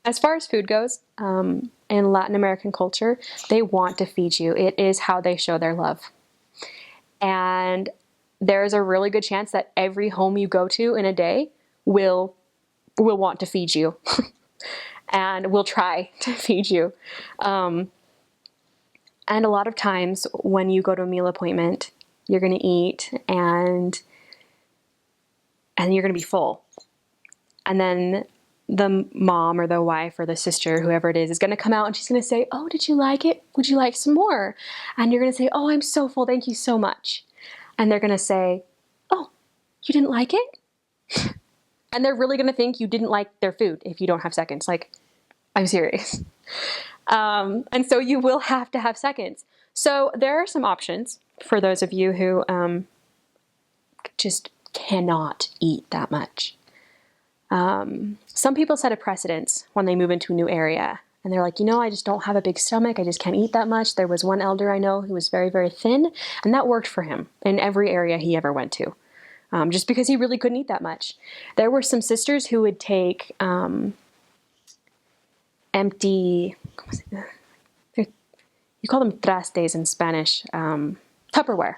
as far as food goes, in Latin American culture, they want to feed you. It is how they show their love. And there's a really good chance that every home you go to in a day will want to feed you and will try to feed you. And a lot of times when you go to a meal appointment, you're going to eat and you're going to be full. And then the mom or the wife or the sister, whoever it is going to come out and she's going to say, "Oh, did you like it? Would you like some more?" And you're going to say, "Oh, I'm so full. Thank you so much." And they're going to say, "Oh, you didn't like it?" And they're really going to think you didn't like their food if you don't have seconds. Like, I'm serious. And so you will have to have seconds. So there are some options for those of you who just cannot eat that much. Some people set a precedence when they move into a new area. And they're like, I just don't have a big stomach. I just can't eat that much. There was one elder I know who was very, very thin. And that worked for him in every area he ever went to. Just because he really couldn't eat that much. There were some sisters who would take empty, you call them trastes in Spanish, Tupperware.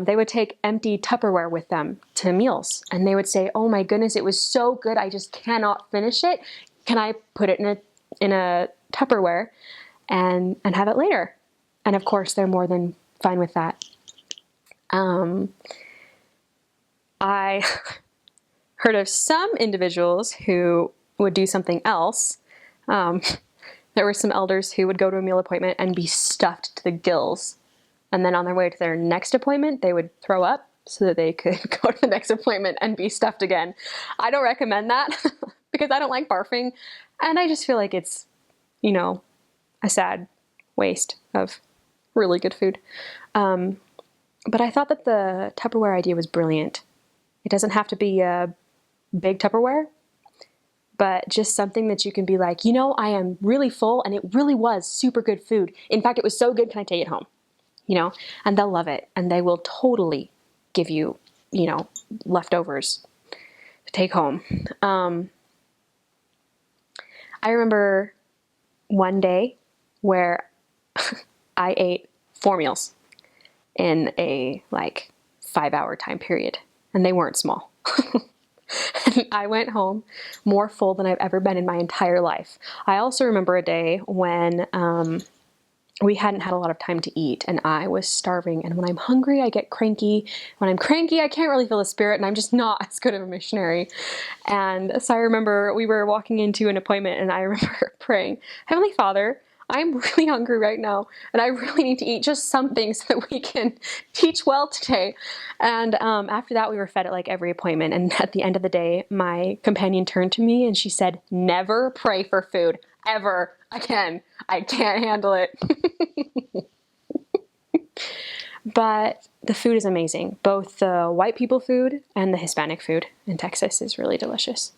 They would take empty Tupperware with them to meals. And they would say, "Oh my goodness, it was so good. I just cannot finish it. Can I put it in a Tupperware and have it later?" And of course, they're more than fine with that. I heard of some individuals who would do something else. There were some elders who would go to a meal appointment and be stuffed to the gills. And then on their way to their next appointment, they would throw up so that they could go to the next appointment and be stuffed again. I don't recommend that because I don't like barfing. And I just feel like it's, a sad waste of really good food. But I thought that the Tupperware idea was brilliant. It doesn't have to be a big Tupperware, but just something that you can be like, I am really full and it really was super good food. In fact, it was so good, can I take it home? And they'll love it. And they will totally give you, leftovers to take home. I remember one day where I ate 4 meals in a 5-hour time period, and they weren't small. And I went home more full than I've ever been in my entire life. I also remember a day when we hadn't had a lot of time to eat and I was starving. And when I'm hungry, I get cranky. When I'm cranky, I can't really feel the spirit and I'm just not as good of a missionary. And so I remember we were walking into an appointment and I remember praying, "Heavenly Father, I'm really hungry right now and I really need to eat just something so that we can teach well today." And after that, we were fed at every appointment. And at the end of the day, my companion turned to me and she said, "Never pray for food, ever again. I can't handle it." But the food is amazing. Both the white people food and the Hispanic food in Texas is really delicious.